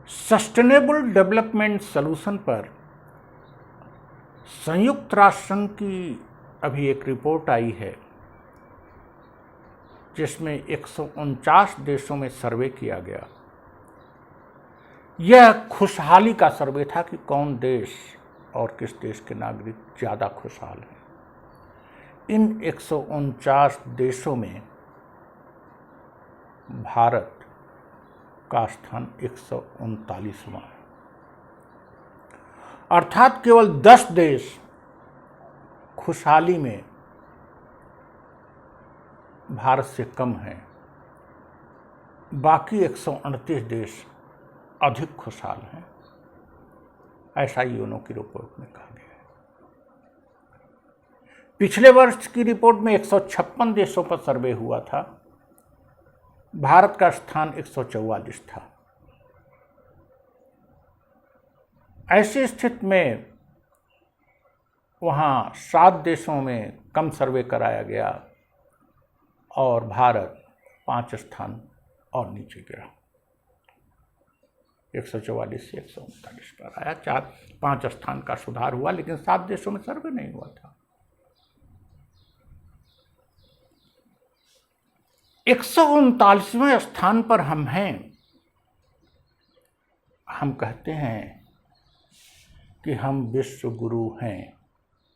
Sustainable development solution पर संयुक्त राष्ट्र संघ की अभी एक रिपोर्ट आई है जिसमें 149 देशों में सर्वे किया गया। यह खुशहाली का सर्वे था कि कौन देश और किस देश के नागरिक ज़्यादा खुशहाल हैं। इन 149 देशों में भारत का स्थान 139वां है, अर्थात केवल 10 देश खुशहाली में भारत से कम हैं, बाकी 138 देश अधिक खुशहाल हैं, ऐसा यूएनओ की रिपोर्ट में कहा गया है। पिछले वर्ष की रिपोर्ट में 156 देशों पर सर्वे हुआ था, भारत का स्थान 144 था। ऐसी स्थिति में वहाँ 7 देशों में कम सर्वे कराया गया और भारत 5 स्थान और नीचे गिरा, 144 से 139 पर आया। 4-5 स्थान का सुधार हुआ, लेकिन 7 देशों में सर्वे नहीं हुआ था। 139वें स्थान पर हम हैं। हम कहते हैं कि हम विश्व गुरु हैं,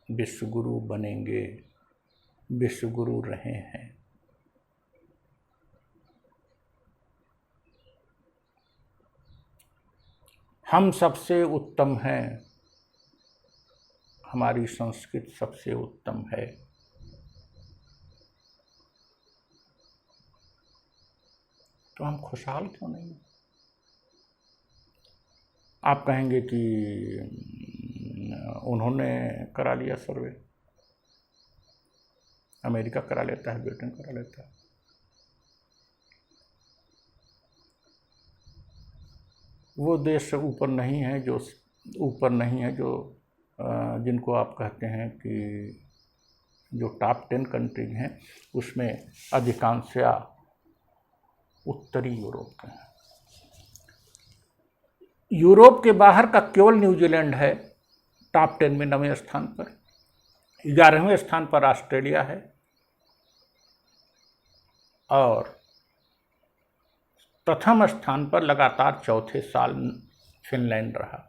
विश्व गुरु बनेंगे, विश्व गुरु रहे हैं। हम सबसे उत्तम हैं, हमारी संस्कृति सबसे उत्तम है। तो हम खुशहाल क्यों नहीं? आप कहेंगे कि उन्होंने करा लिया सर्वे, अमेरिका करा लेता है, ब्रिटेन करा लेता है। वो देश ऊपर नहीं है जो जिनको आप कहते हैं कि जो टॉप 10 कंट्रीज हैं, उसमें अधिकांशतः उत्तरी यूरोप के हैं। यूरोप के बाहर का केवल न्यूजीलैंड है टॉप 10 में 9वें स्थान पर। 11वें स्थान पर ऑस्ट्रेलिया है और प्रथम स्थान पर लगातार चौथे साल फिनलैंड रहा।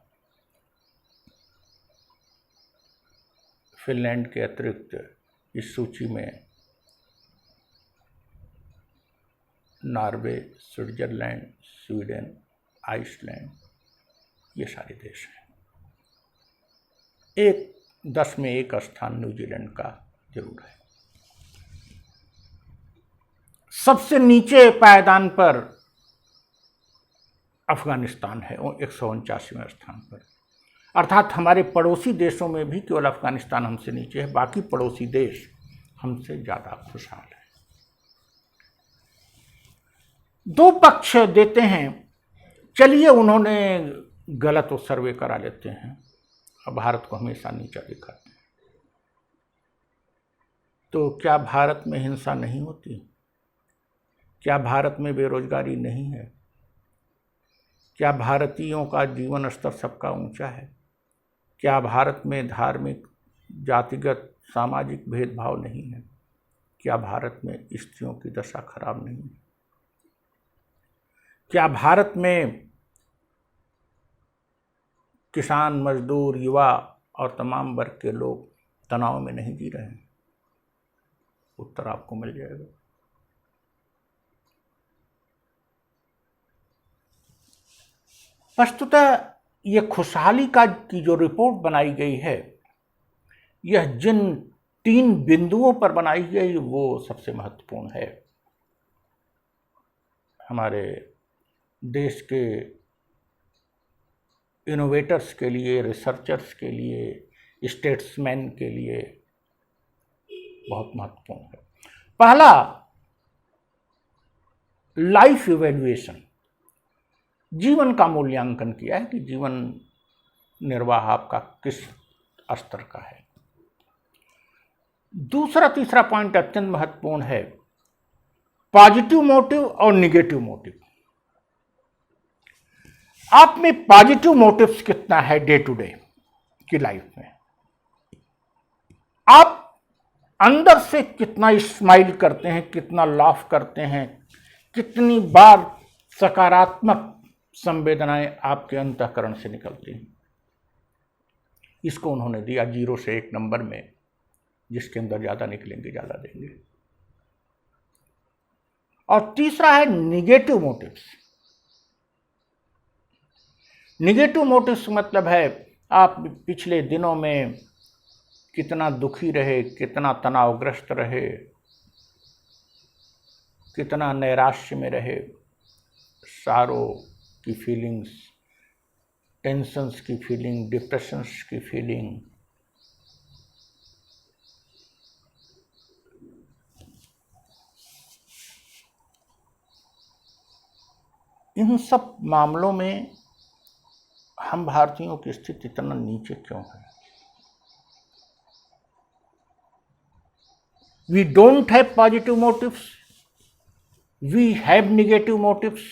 फिनलैंड के अतिरिक्त इस सूची में नॉर्वे, स्विट्जरलैंड, स्वीडन, आइसलैंड, ये सारे देश हैं। 10 में एक स्थान न्यूजीलैंड का जरूर है। सबसे नीचे पायदान पर अफगानिस्तान है, वो 149वें स्थान पर। अर्थात हमारे पड़ोसी देशों में भी केवल अफगानिस्तान हमसे नीचे है, बाकी पड़ोसी देश हमसे ज़्यादा खुशहाल है। 2 पक्ष देते हैं, चलिए उन्होंने गलत सर्वे करा लेते हैं और भारत को हमेशा नीचा दिखाते हैं। तो क्या भारत में हिंसा नहीं होती? क्या भारत में बेरोजगारी नहीं है? क्या भारतीयों का जीवन स्तर सबका ऊंचा है? क्या भारत में धार्मिक, जातिगत, सामाजिक भेदभाव नहीं है? क्या भारत में स्त्रियों की दशा खराब नहीं है? क्या भारत में किसान, मजदूर, युवा और तमाम वर्ग के लोग तनाव में नहीं जी रहे हैं? उत्तर आपको मिल जाएगा। वस्तुतः ये खुशहाली की जो रिपोर्ट बनाई गई है, यह जिन 3 बिंदुओं पर बनाई गई वो सबसे महत्वपूर्ण है। हमारे देश के इनोवेटर्स के लिए, रिसर्चर्स के लिए, स्टेट्समैन के लिए बहुत महत्वपूर्ण है। पहला, लाइफ इवैल्यूएशन, जीवन का मूल्यांकन किया है कि जीवन निर्वाह आपका किस स्तर का है। दूसरा, तीसरा पॉइंट अत्यंत महत्वपूर्ण है, पॉजिटिव मोटिव और निगेटिव मोटिव। आप में पॉजिटिव मोटिव्स कितना है डे टू डे की लाइफ में, आप अंदर से कितना स्माइल करते हैं, कितना लाफ करते हैं, कितनी बार सकारात्मक संवेदनाएं आपके अंतःकरण से निकलती हैं। इसको उन्होंने दिया 0 से 1 नंबर में, जिसके अंदर ज्यादा निकलेंगे ज्यादा देंगे। और तीसरा है निगेटिव मोटिव्स। निगेटिव मोटिव्स मतलब है आप पिछले दिनों में कितना दुखी रहे, कितना तनावग्रस्त रहे, कितना नैराश्य में रहे, सारों की फीलिंग्स, टेंशन्स की फीलिंग, डिप्रेशंस की फीलिंग, इन सब मामलों में हम भारतीयों की स्थिति इतना नीचे क्यों है? We don't have positive motives, we have negative motives.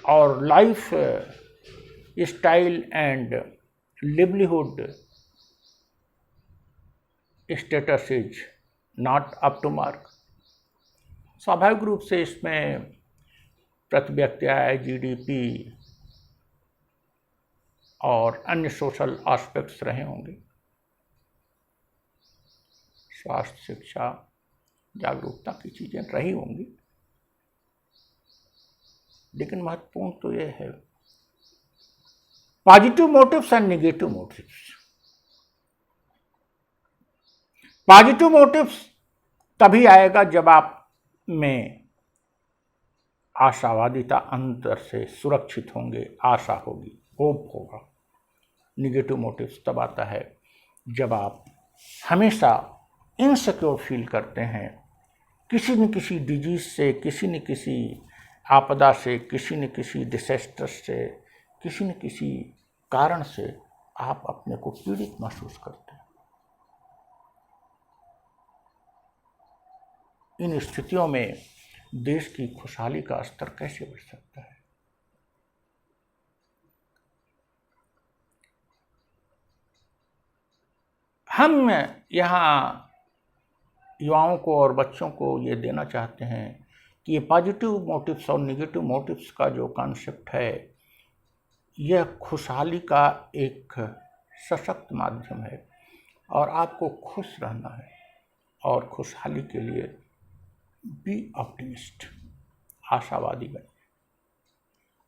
Our life style and livelihood status is not up to mark. स्वाभाविक रूप से इसमें प्रति व्यक्ति आय, GDP और अन्य सोशल एस्पेक्ट्स रहे होंगे, स्वास्थ्य, शिक्षा, जागरूकता की चीजें रही होंगी, लेकिन महत्वपूर्ण तो यह है positive motives and negative motives. Positive motives तभी आएगा जब आप में आशावादिता अंदर से सुरक्षित होंगे, आशा होगी, होप होगा। निगेटिव मोटिव्स तब आता है जब आप हमेशा इनसिक्योर फील करते हैं, किसी न किसी डिजीज से, किसी न किसी आपदा से, किसी न किसी डिसेस्टर से, किसी न किसी कारण से आप अपने को पीड़ित महसूस करते हैं। इन स्थितियों में देश की खुशहाली का स्तर कैसे बढ़ सकता है? हम यहाँ युवाओं को और बच्चों को ये देना चाहते हैं कि ये पॉजिटिव मोटिव्स और निगेटिव मोटिव्स का जो कॉन्सेप्ट है, यह खुशहाली का एक सशक्त माध्यम है और आपको खुश रहना है। और खुशहाली के लिए बी ऑप्टिमिस्ट, आशावादी बनिए,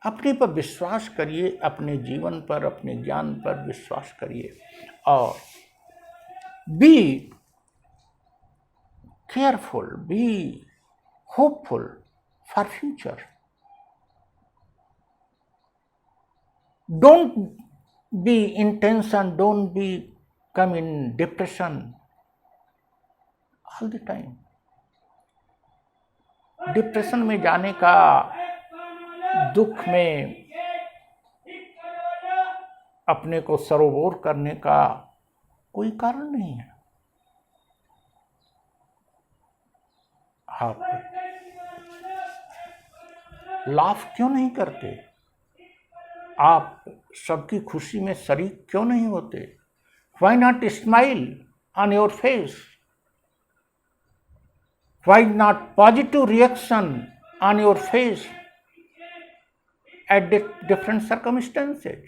अपने पर विश्वास करिए, अपने जीवन पर, अपने ज्ञान पर विश्वास करिए और B careful, be hopeful for future. Don't be in tension, don't be come in depression all the time. Depression में जाने का, दुख में अपने को सरोबोर करने का कोई कारण नहीं है। आप लाफ क्यों नहीं करते? आप सबकी खुशी में शरीक क्यों नहीं होते? Why not smile on your face? Why not positive reaction on your face at different circumstances?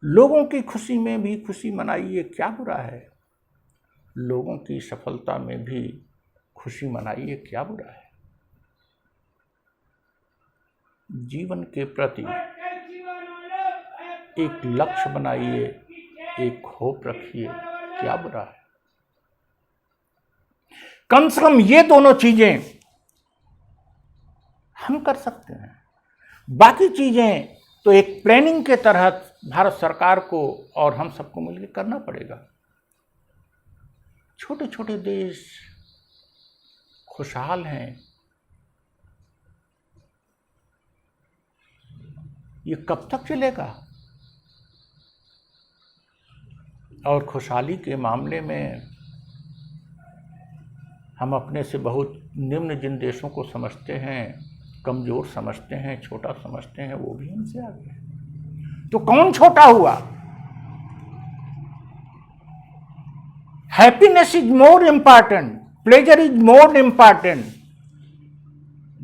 लोगों की खुशी में भी खुशी मनाइए, क्या बुरा है? लोगों की सफलता में भी खुशी मनाइए, क्या बुरा है? जीवन के प्रति एक लक्ष्य बनाइए, एक होप रखिए, क्या बुरा है? कम से कम ये दोनों चीजें हम कर सकते हैं। बाकी चीजें तो एक प्लानिंग के तहत भारत सरकार को और हम सबको मिलकर करना पड़ेगा। छोटे छोटे देश खुशहाल हैं, ये कब तक चलेगा? और खुशहाली के मामले में हम अपने से बहुत निम्न जिन देशों को समझते हैं, कमज़ोर समझते हैं, छोटा समझते हैं, वो भी हमसे आगे है। तो कौन छोटा हुआ? Happiness is more important, pleasure is more important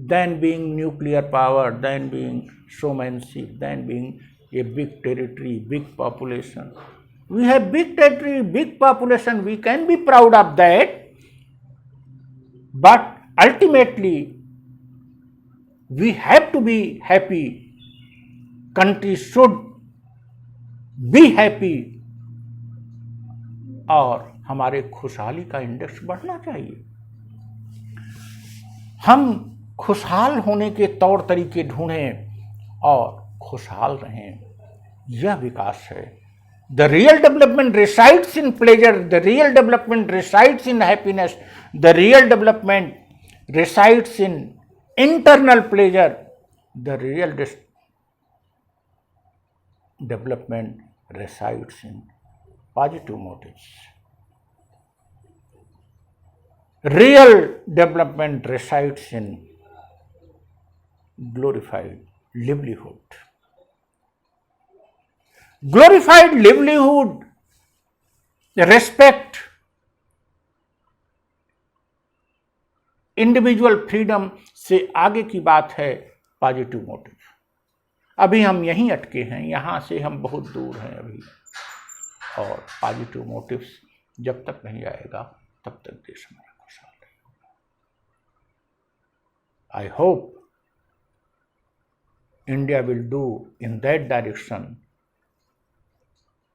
than being nuclear power, than being showmanship, than being a big territory, big population. We have big territory, big population, we can be proud of that, but ultimately we have to be happy. Country should be happy और हमारे खुशहाली का index बढ़ना चाहिए। हम खुशहाल होने के तौर तरीके ढूंढें और खुशहाल रहें, यह विकास है। The real development resides in pleasure, the real development resides in happiness, the real development resides in internal pleasure, the real development resides in positive motives. Real development resides in glorified livelihood. Glorified livelihood, respect, individual freedom से आगे की बात है positive motive. अभी हम यहीं अटके हैं, यहाँ से हम बहुत दूर हैं अभी, और पॉजिटिव मोटिव्स जब तक नहीं आएगा तब तक देश हमारा खुशहाल नहीं होगा। I hope India will do in that direction.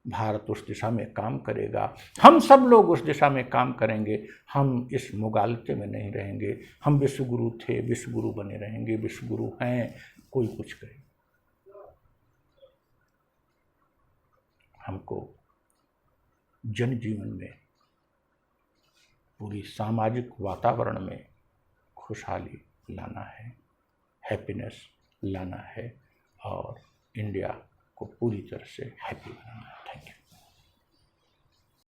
Bharat उस दिशा में काम करेगा, हम सब लोग उस दिशा में काम करेंगे। हम इस मुगालते में नहीं रहेंगे। हम विश्वगुरु थे, विश्वगुरु बने रहेंगे, विश्वगुरु हैं, कोई कुछ करे। हमको जनजीवन में, पूरी सामाजिक वातावरण में खुशहाली लाना है, हैप्पीनेस लाना है और इंडिया को पूरी तरह से हैप्पी बनाना है। Thank you.